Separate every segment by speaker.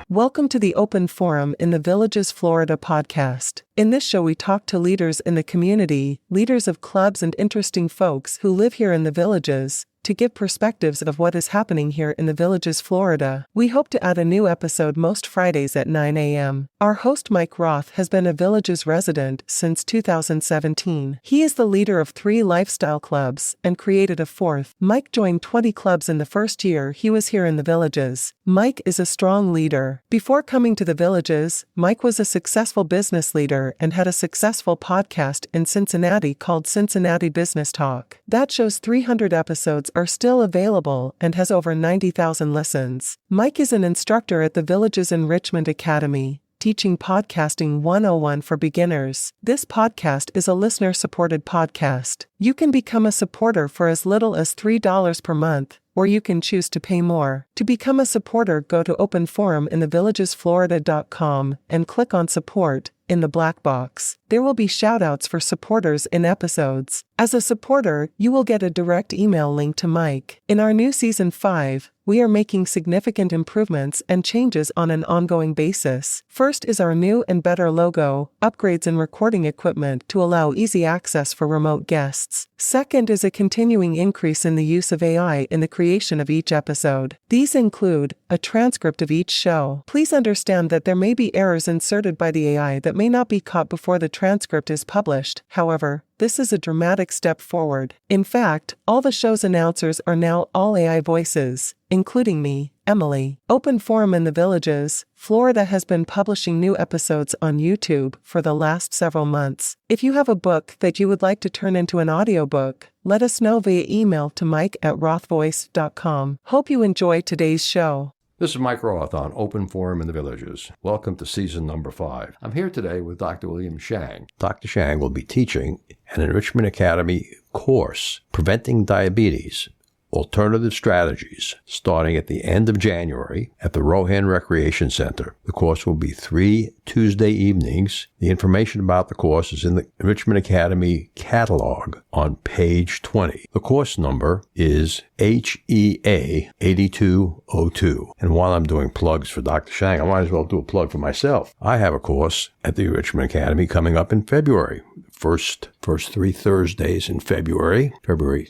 Speaker 1: Welcome to the Open Forum in the Villages, Florida podcast. In this show, we talk to leaders in the community, leaders of clubs, and interesting folks who live here in the Villages, to give perspectives of what is happening here in the Villages, Florida. We hope to add a new episode most Fridays at 9 a.m. Our host Mike Roth has been a Villages resident since 2017. He is the leader of 3 lifestyle clubs and created a 4th. Mike joined 20 clubs in the first year he was here in the Villages. Mike is a strong leader. Before coming to the Villages, Mike was a successful business leader and had a successful podcast in Cincinnati called Cincinnati Business Talk. That show's 300 episodes are still available and has over 90,000 listens. Mike is an instructor at the Villages Enrichment Academy, teaching podcasting 101 for beginners. This podcast is a listener-supported podcast. You can become a supporter for as little as $3 per month, or you can choose to pay more. To become a supporter, go to openforuminthevillagesflorida.com and click on Support in the black box. There will be shoutouts for supporters in episodes. As a supporter, you will get a direct email link to Mike. In our new Season 5, we are making significant improvements and changes on an ongoing basis. First is our new and better logo, upgrades in recording equipment to allow easy access for remote guests. Second is a continuing increase in the use of AI in the creation of each episode. These include a transcript of each show. Please understand that there may be errors inserted by the AI that may not be caught before the transcript is published. However, this is a dramatic step forward. In fact, all the show's announcers are now all AI voices, including me, Emily. Open Forum in the Villages, Florida has been publishing new episodes on YouTube for the last several months. If you have a book that you would like to turn into an audiobook, let us know via email to mike@rothvoice.com. Hope you enjoy today's show.
Speaker 2: This is Mike Roth on Open Forum in the Villages. Welcome to season number 5. I'm here today with Dr. William Shang. Dr. Shang will be teaching an Enrichment Academy course, Preventing Diabetes, Alternative Strategies, starting at the end of January at the Rohan Recreation Center. The course will be 3 Tuesday evenings. The information about the course is in the Enrichment Academy catalog on page 20. The course number is HEA 8202. And while I'm doing plugs for Dr. Shang, I might as well do a plug for myself. I have a course at the Enrichment Academy coming up in February. First 3 Thursdays in February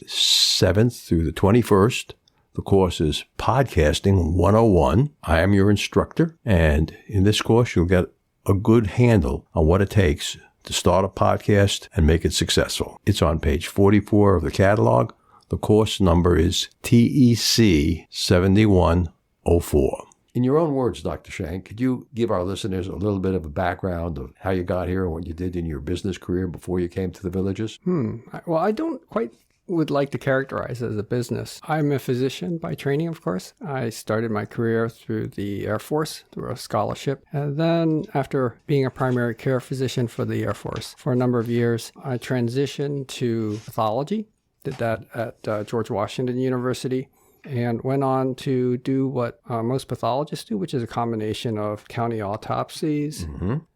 Speaker 2: 7th through the 21st. The course is Podcasting 101. I am your instructor, and in this course, you'll get a good handle on what it takes to start a podcast and make it successful. It's on page 44 of the catalog. The course number is TEC 7104. In your own words, Dr. Shang, could you give our listeners a little bit of a background of how you got here and what you did in your business career before you came to the Villages?
Speaker 3: Well, I don't quite would like to characterize it as a business. I'm a physician by training, of course. I started my career through the Air Force, through a scholarship. And then after being a primary care physician for the Air Force for a number of years, I transitioned to pathology, did that at George Washington University, and went on to do what most pathologists do, which is a combination of county autopsies,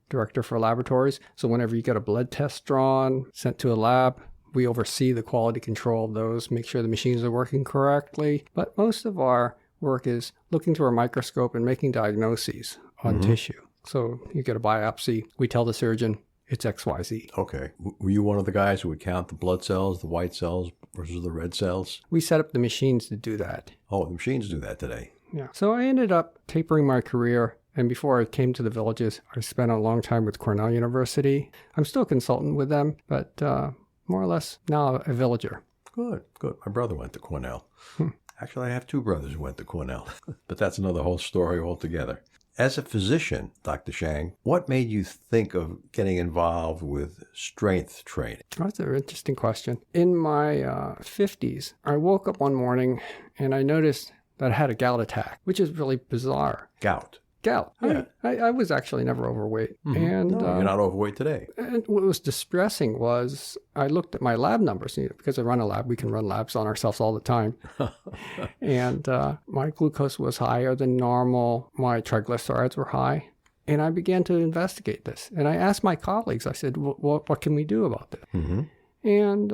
Speaker 3: director for laboratories. So whenever you get a blood test drawn, sent to a lab, we oversee the quality control of those, make sure the machines are working correctly. But most of our work is looking through a microscope and making diagnoses on tissue. So you get a biopsy, we tell the surgeon, it's XYZ.
Speaker 2: Okay. Were you one of the guys who would count the blood cells, the white cells versus the red cells?
Speaker 3: We set up the machines to do that.
Speaker 2: Oh, the machines do that today.
Speaker 3: Yeah. So I ended up tapering my career. And before I came to the Villages, I spent a long time with Cornell University. I'm still a consultant with them, but more or less now a villager.
Speaker 2: Good. My brother went to Cornell. Actually, I have 2 brothers who went to Cornell. But that's another whole story altogether. As a physician, Dr. Shang, what made you think of getting involved with strength training?
Speaker 3: That's an interesting question. In my 50s, I woke up one morning and I noticed that I had a gout attack, which is really bizarre.
Speaker 2: Gout?
Speaker 3: Gout. Yeah. I was actually never overweight. And
Speaker 2: no, you're not overweight today.
Speaker 3: And what was distressing was I looked at my lab numbers. Because I run a lab, we can run labs on ourselves all the time. And my glucose was higher than normal. My triglycerides were high. And I began to investigate this. And I asked my colleagues, I said, what can we do about this? And,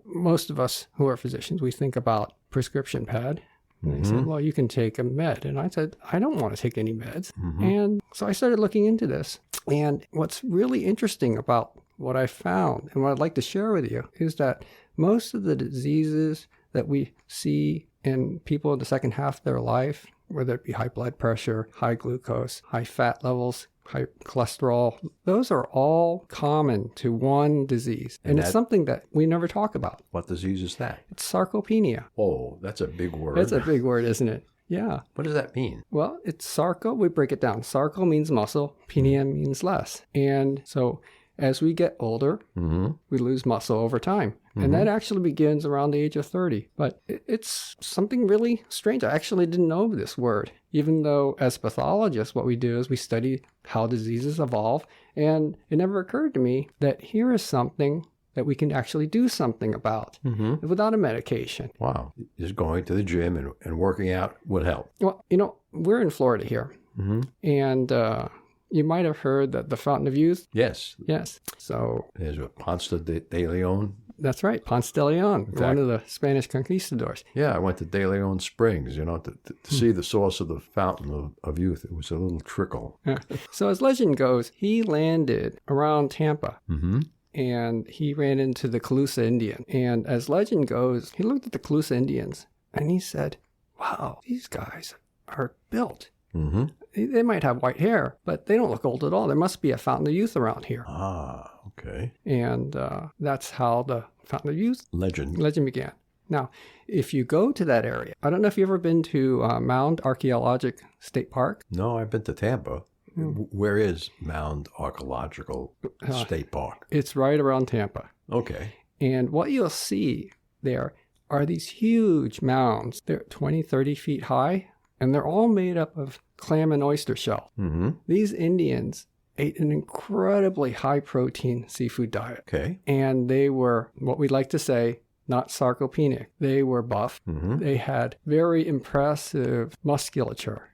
Speaker 3: most of us who are physicians, we think about prescription pad. And they said, well, you can take a med. And I said, I don't want to take any meds. And so I started looking into this. And what's really interesting about what I found and what I'd like to share with you is that most of the diseases that we see in people in the second half of their life, whether it be high blood pressure, high glucose, high fat levels, high cholesterol, those are all common to one disease. And it's something that we never talk about.
Speaker 2: What disease is that?
Speaker 3: It's sarcopenia.
Speaker 2: Oh, that's a big word.
Speaker 3: It's a big word, isn't it? Yeah.
Speaker 2: What does that mean?
Speaker 3: Well, it's sarco. We break it down. Sarco means muscle. Penia means less. And so as we get older, we lose muscle over time. And that actually begins around the age of 30. But it's something really strange. I actually didn't know this word, even though as pathologists, what we do is we study how diseases evolve. And it never occurred to me that here is something that we can actually do something about without a medication.
Speaker 2: Wow. Just going to the gym and working out would help.
Speaker 3: Well, we're in Florida here. And you might have heard that the Fountain of Youth.
Speaker 2: Yes.
Speaker 3: Yes. So
Speaker 2: There's a Ponce de Leon.
Speaker 3: that's right, Ponce de Leon, one of the Spanish conquistadors.
Speaker 2: Yeah, I went to De Leon Springs, to see the source of the Fountain of Youth. It was a little trickle.
Speaker 3: Yeah. So as legend goes, he landed around Tampa. And he ran into the Calusa Indians. And as legend goes, he looked at the Calusa Indians and he said, wow, these guys are built. They might have white hair, but they don't look old at all. There must be a Fountain of Youth around here.
Speaker 2: Ah, okay.
Speaker 3: And that's how the Fountain of Youth
Speaker 2: Legend
Speaker 3: began. Now, if you go to that area, I don't know if you've ever been to Mound Archaeological State Park.
Speaker 2: No, I've been to Tampa. Where is Mound Archaeological State Park?
Speaker 3: It's right around Tampa.
Speaker 2: Okay.
Speaker 3: And what you'll see there are these huge mounds. They're 20, 30 feet high, and they're all made up of clam and oyster shell. These Indians ate an incredibly high-protein seafood diet.
Speaker 2: Okay.
Speaker 3: And they were, what we like to say, not sarcopenic. They were buff. They had very impressive musculature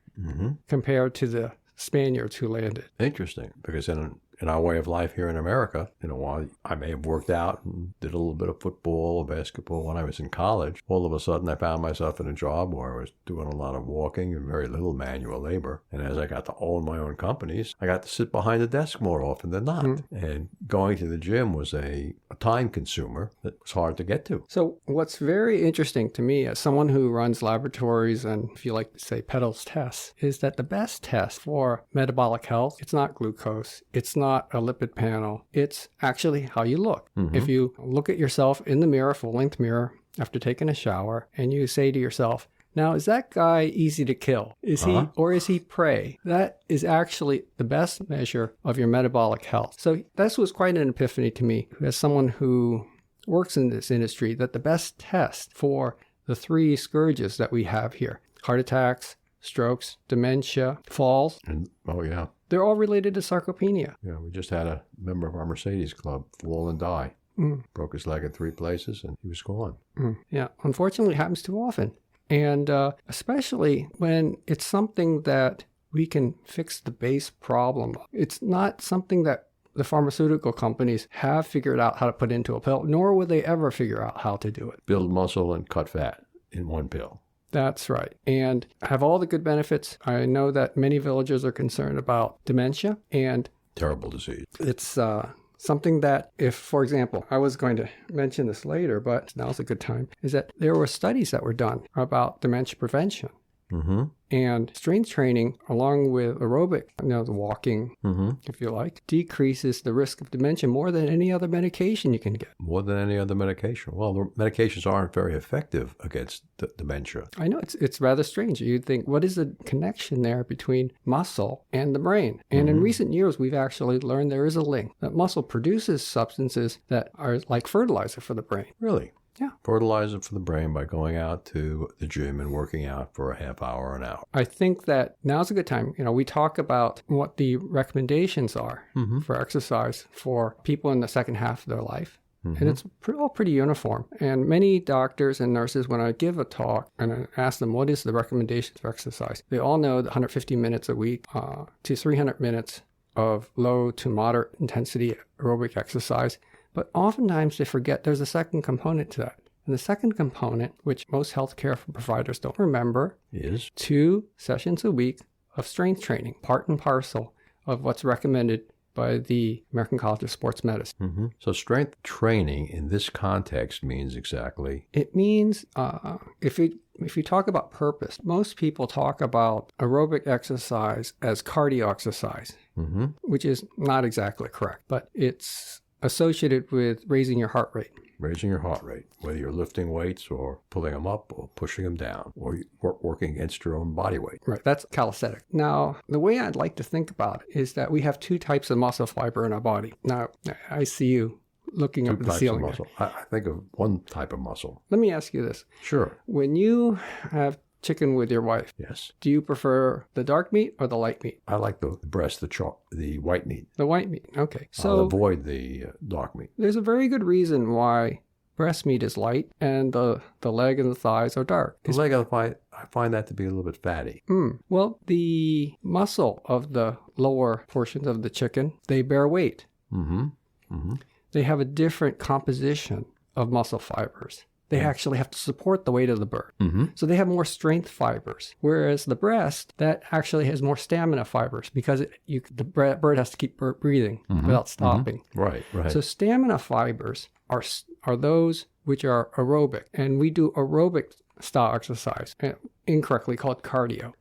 Speaker 3: compared to the Spaniards who landed.
Speaker 2: Interesting, because in our way of life here in America, while I may have worked out and did a little bit of football or basketball when I was in college, all of a sudden I found myself in a job where I was doing a lot of walking and very little manual labor. And as I got to own my own companies, I got to sit behind the desk more often than not. And going to the gym was a time consumer that was hard to get to.
Speaker 3: So what's very interesting to me as someone who runs laboratories and, if you like to say, peddles tests, is that the best test for metabolic health, it's not glucose, it's not a lipid panel, it's actually how you look. If you look at yourself in the mirror, full-length mirror, after taking a shower, and you say to yourself, now, is that guy easy to kill? Is he, or is he prey? That is actually the best measure of your metabolic health. So this was quite an epiphany to me as someone who works in this industry, that the best test for the three scourges that we have here, heart attacks, strokes, dementia, falls,
Speaker 2: Oh, yeah.
Speaker 3: they're all related to sarcopenia.
Speaker 2: Yeah, we just had a member of our Mercedes club fall and die. Broke his leg in 3 places and he was gone.
Speaker 3: Yeah, unfortunately it happens too often. And especially when it's something that we can fix the base problem. It's not something that the pharmaceutical companies have figured out how to put into a pill, nor will they ever figure out how to do it.
Speaker 2: Build muscle and cut fat in one pill.
Speaker 3: That's right. And have all the good benefits. I know that many villagers are concerned about dementia, and
Speaker 2: Terrible disease.
Speaker 3: it's something that if, for example, I was going to mention this later, but now's a good time, is that there were studies that were done about dementia prevention. And strength training, along with aerobic, the walking, if you like, decreases the risk of dementia more than any other medication you can get.
Speaker 2: More than any other medication. Well, the medications aren't very effective against dementia.
Speaker 3: I know, it's rather strange. You'd think, what is the connection there between muscle and the brain? And in recent years, we've actually learned there is a link, that muscle produces substances that are like fertilizer for the brain.
Speaker 2: Really?
Speaker 3: Yeah.
Speaker 2: Fertilizer for the brain by going out to the gym and working out for a half hour, an hour.
Speaker 3: I think that now's a good time. We talk about what the recommendations are for exercise for people in the second half of their life. And it's all pretty uniform. And many doctors and nurses, when I give a talk and I ask them, what is the recommendations for exercise? They all know that 150 minutes a week to 300 minutes of low to moderate intensity aerobic exercise. But oftentimes they forget there's a second component to that, And the second component, which most healthcare providers don't remember,
Speaker 2: Is
Speaker 3: 2 sessions a week of strength training, part and parcel of what's recommended by the American College of Sports Medicine.
Speaker 2: So strength training in this context means exactly.
Speaker 3: It means if you talk about purpose, most people talk about aerobic exercise as cardio exercise, which is not exactly correct, but it's associated with raising your heart rate.
Speaker 2: Raising your heart rate, whether you're lifting weights or pulling them up or pushing them down or working against your own body weight.
Speaker 3: Right, that's calisthenic. Now, the way I'd like to think about it is that we have 2 types of muscle fiber in our body. Now, I see you looking up at the ceiling.
Speaker 2: Two types of muscle. I think of one type of muscle.
Speaker 3: Let me ask you this.
Speaker 2: Sure.
Speaker 3: When you have chicken with your wife,
Speaker 2: Yes.
Speaker 3: do you prefer the dark meat or the light meat?
Speaker 2: I like the breast, the white meat.
Speaker 3: The white meat. Okay.
Speaker 2: I'll
Speaker 3: So
Speaker 2: avoid the dark meat.
Speaker 3: there's a very good reason why breast meat is light and the leg and the thighs are dark.
Speaker 2: The leg of the thigh, I find that to be a little bit fatty.
Speaker 3: Well, the muscle of the lower portions of the chicken, they bear weight. They have a different composition of muscle fibers. They actually have to support the weight of the bird. So they have more strength fibers. Whereas the breast, that actually has more stamina fibers because the bird has to keep breathing without stopping.
Speaker 2: Right.
Speaker 3: So stamina fibers are those which are aerobic. And we do aerobic style exercise, incorrectly called cardio.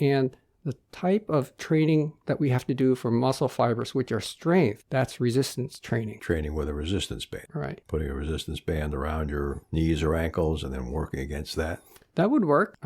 Speaker 3: And the type of training that we have to do for muscle fibers, which are strength, that's resistance training.
Speaker 2: Training with a resistance band.
Speaker 3: Right.
Speaker 2: Putting a resistance band around your knees or ankles and then working against that.
Speaker 3: That would work.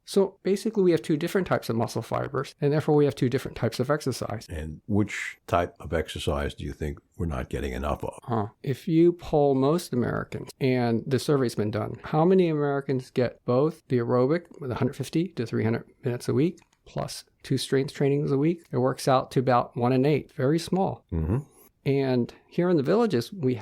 Speaker 3: So basically, we have 2 different types of muscle fibers, and therefore we have 2 different types of exercise.
Speaker 2: And which type of exercise do you think we're not getting enough of?
Speaker 3: If you poll most Americans, and the survey's been done, how many Americans get both the aerobic with 150 to 300 minutes a week, plus 2 strength trainings a week? It works out to about 1 in 8, very small. And here in the villages, we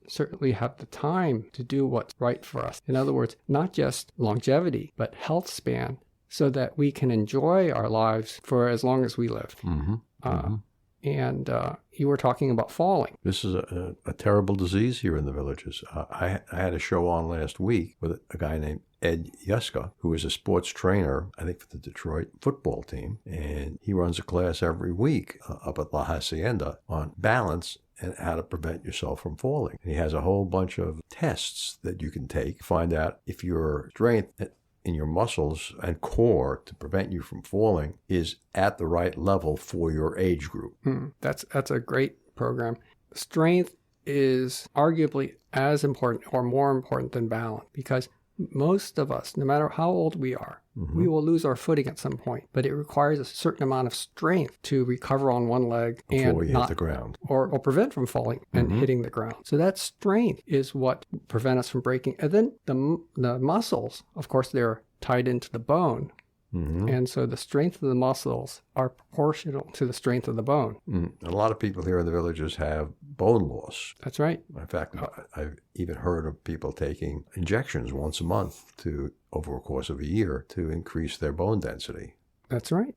Speaker 3: certainly have the time to do what's right for us. In other words, not just longevity, but health span, so that we can enjoy our lives for as long as we live. And you were talking about falling.
Speaker 2: This is a terrible disease here in the villages. I had a show on last week with a guy named Ed Yuska, who is a sports trainer, I think, for the Detroit football team. And he runs a class every week up at La Hacienda on balance and how to prevent yourself from falling. And he has a whole bunch of tests that you can take, find out if your strength in your muscles and core to prevent you from falling is at the right level for your age group.
Speaker 3: That's a great program. Strength is arguably as important or more important than balance, because most of us, no matter how old we are, we will lose our footing at some point, but it requires a certain amount of strength to recover on one leg
Speaker 2: Before
Speaker 3: and
Speaker 2: you hit the ground.
Speaker 3: Or prevent from falling and hitting the ground. So that strength is what prevents us from breaking. And then the muscles, of course, they're tied into the bone. And so the strength of the muscles are proportional to the strength of the bone.
Speaker 2: A lot of people here in the villages have bone loss.
Speaker 3: That's right.
Speaker 2: In fact, I've even heard of people taking injections once a month over a course of a year to increase their bone density.
Speaker 3: That's right.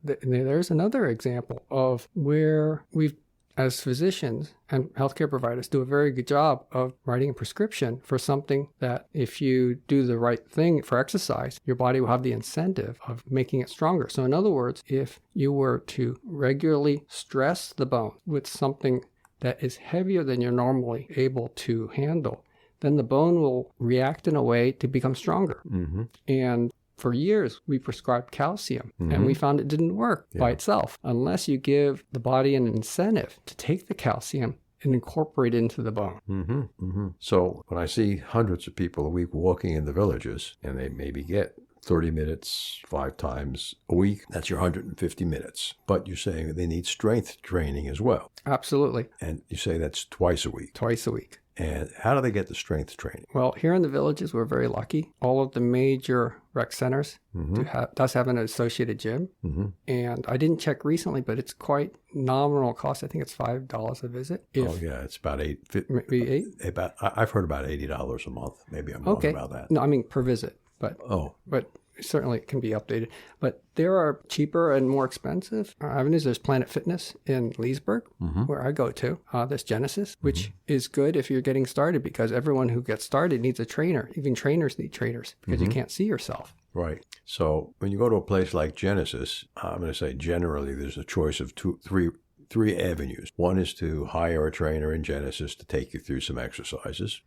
Speaker 3: There's another example of where we've, as physicians and healthcare providers, do a very good job of writing a prescription for something that if you do the right thing for exercise, your body will have the incentive of making it stronger. So in other words, if you were to regularly stress the bone with something that is heavier than you're normally able to handle, then the bone will react in a way to become stronger. And for years, we prescribed calcium, and we found it didn't work by itself unless you give the body an incentive to take the calcium and incorporate it into the bone.
Speaker 2: So when I see hundreds of people a week walking in the villages, and they maybe get 30 minutes 5 times a week, that's your 150 minutes. But you're saying they need strength training as well.
Speaker 3: Absolutely.
Speaker 2: And you say that's twice a week.
Speaker 3: Twice a week.
Speaker 2: And how do they get the strength training?
Speaker 3: Well, here in the villages, we're very lucky. All of the major rec centers does have an associated gym. And I didn't check recently, but it's quite nominal cost. I think it's $5 a visit.
Speaker 2: It's about
Speaker 3: maybe $8?
Speaker 2: I've heard about $80 a month. Maybe I'm wrong about that.
Speaker 3: No, I mean per visit. But certainly it can be updated. But there are cheaper and more expensive avenues. There's Planet Fitness in Leesburg, where I go to. There's Genesis, which is good if you're getting started, because everyone who gets started needs a trainer. Even trainers need trainers because you can't see yourself.
Speaker 2: Right. So when you go to a place like Genesis, I'm going to say generally there's a choice of three avenues. One is to hire a trainer in Genesis to take you through some exercises.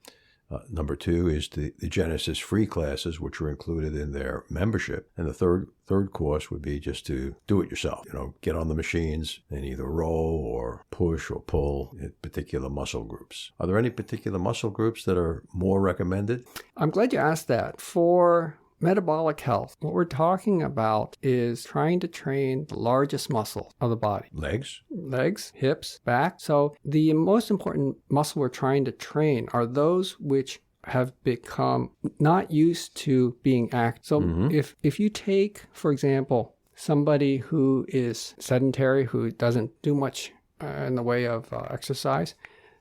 Speaker 2: Number two is the Genesis free classes, which are included in their membership. And the third course would be just to do it yourself. Get on the machines and either row or push or pull in particular muscle groups. Are there any particular muscle groups that are more recommended?
Speaker 3: I'm glad you asked that. For metabolic health, what we're talking about is trying to train the largest muscle of the body. Legs, hips, back. So the most important muscle we're trying to train are those which have become not used to being active. So if you take, for example, somebody who is sedentary, who doesn't do much in the way of exercise,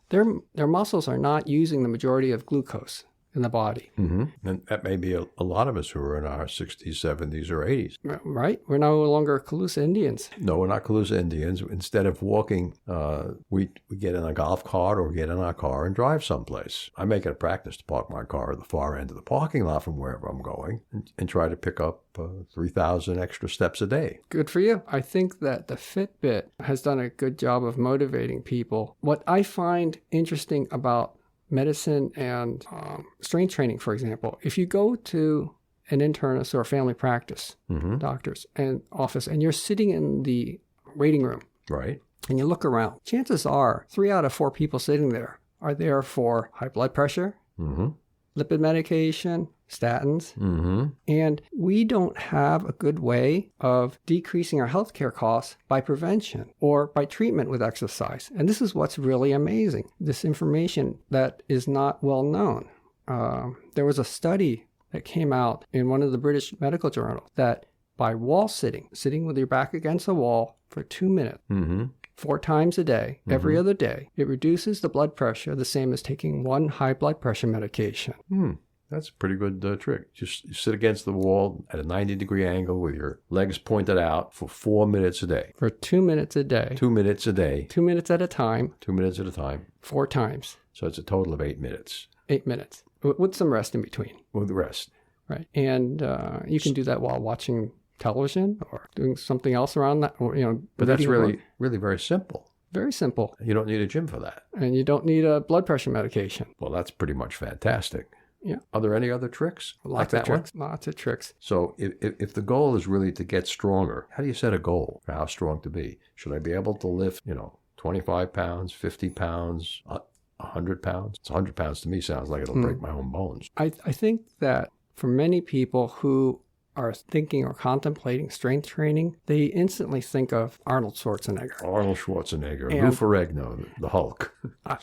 Speaker 3: their muscles are not using the majority of glucose in the body.
Speaker 2: And that may be a lot of us who are in our 60s, 70s, or 80s.
Speaker 3: Right? We're no longer Calusa Indians.
Speaker 2: No, we're not Calusa Indians. Instead of walking, we get in a golf cart or get in our car and drive someplace. I make it a practice to park my car at the far end of the parking lot from wherever I'm going and try to pick up 3,000 extra steps a day.
Speaker 3: Good for you. I think that the Fitbit has done a good job of motivating people. What I find interesting about medicine and strength training, for example, if you go to an internist or a family practice doctor's and office and you're sitting in the waiting room,
Speaker 2: right,
Speaker 3: and you look around, chances are 3 out of 4 people sitting there are there for high blood pressure, lipid medication, statins, and we don't have a good way of decreasing our healthcare costs by prevention or by treatment with exercise. And this is what's really amazing, this information that is not well known. There was a study that came out in one of the British medical journals that by wall sitting with your back against a wall for 2 minutes, 4 times a day, every other day, it reduces the blood pressure the same as taking one high blood pressure medication.
Speaker 2: That's a pretty good trick. Just sit against the wall at a 90-degree angle with your legs pointed out for 4 minutes a day.
Speaker 3: For 2 minutes a day.
Speaker 2: 2 minutes a day.
Speaker 3: 2 minutes at a time.
Speaker 2: 2 minutes at a time.
Speaker 3: 4 times.
Speaker 2: So it's a total of 8 minutes.
Speaker 3: 8 minutes. With some rest in between.
Speaker 2: With the rest.
Speaker 3: Right. And you can do that while watching television or doing something else around that. Or,
Speaker 2: but that's really very simple.
Speaker 3: Very simple.
Speaker 2: You don't need a gym for that.
Speaker 3: And you don't need a blood pressure medication.
Speaker 2: Well, that's pretty much fantastic.
Speaker 3: Yeah.
Speaker 2: Are there any other tricks?
Speaker 3: Lots of tricks. Lots of tricks.
Speaker 2: So if the goal is really to get stronger, how do you set a goal for how strong to be? Should I be able to lift, 25 pounds, 50 pounds, 100 pounds? 100 pounds to me sounds like it'll break my own bones.
Speaker 3: I think that for many people who are thinking or contemplating strength training, they instantly think of Arnold Schwarzenegger. Lou Ferrigno, the Hulk.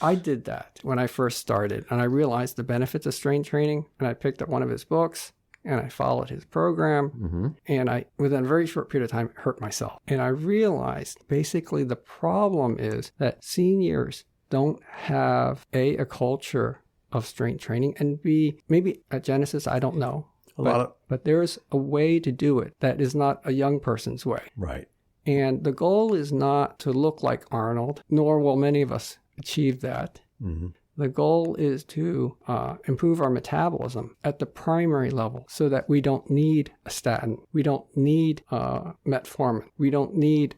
Speaker 3: I did that when I first started, and I realized the benefits of strength training, and I picked up one of his books, and I followed his program, and I, within a very short period of time, hurt myself. And I realized basically the problem is that seniors don't have a culture of strength training, and B, maybe at Genesis, I don't know. But there's a way to do it that is not a young person's way.
Speaker 2: Right.
Speaker 3: And the goal is not to look like Arnold, nor will many of us achieve that. The goal is to improve our metabolism at the primary level so that we don't need a statin. We don't need metformin. We don't need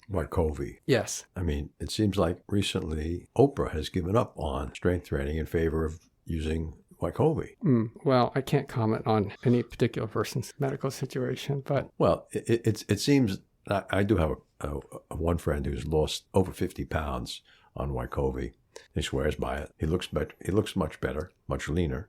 Speaker 2: Wegovy.
Speaker 3: Yes.
Speaker 2: I mean, it seems like recently Oprah has given up on strength training in favor of using Wegovy.
Speaker 3: Well, I can't comment on any particular person's medical situation, but...
Speaker 2: Well, it seems... I do have a one friend who's lost over 50 pounds on Wegovy. He swears by it. He looks much better, much leaner.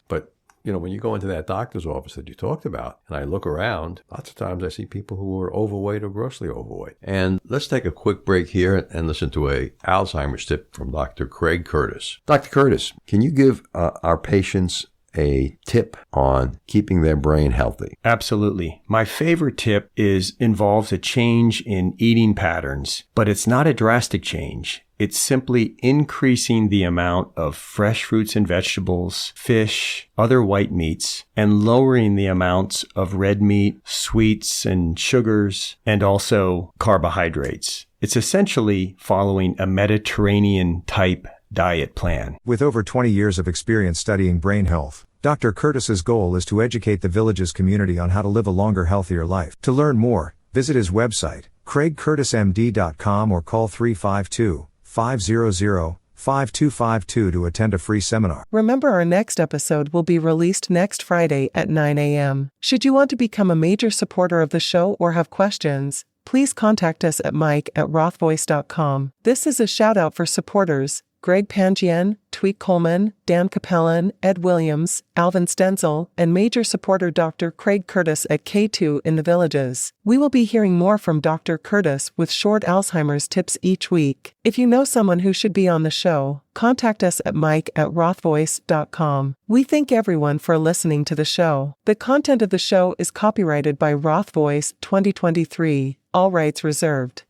Speaker 2: But, when you go into that doctor's office that you talked about, and I look around, lots of times I see people who are overweight or grossly overweight. And let's take a quick break here and listen to a Alzheimer's tip from Dr. Craig Curtis. Dr. Curtis, can you give our patients a tip on keeping their brain healthy?
Speaker 4: Absolutely. My favorite tip involves a change in eating patterns, but it's not a drastic change. It's simply increasing the amount of fresh fruits and vegetables, fish, other white meats, and lowering the amounts of red meat, sweets and sugars, and also carbohydrates. It's essentially following a Mediterranean-type diet plan.
Speaker 5: With over 20 years of experience studying brain health, Dr. Curtis's goal is to educate the Villages community on how to live a longer, healthier life. To learn more, visit his website, craigcurtismd.com, or call 352-500-5252 to attend a free seminar.
Speaker 1: Remember, our next episode will be released next Friday at 9 a.m. Should you want to become a major supporter of the show or have questions, please contact us at mike@rothvoice.com. This is a shout out for supporters: Greg Pangian, Tweet Coleman, Dan Capellan, Ed Williams, Alvin Stenzel, and major supporter Dr. Craig Curtis at K2 in the Villages. We will be hearing more from Dr. Curtis with short Alzheimer's tips each week. If you know someone who should be on the show, contact us at mike@rothvoice.com. We thank everyone for listening to the show. The content of the show is copyrighted by Roth Voice 2023, all rights reserved.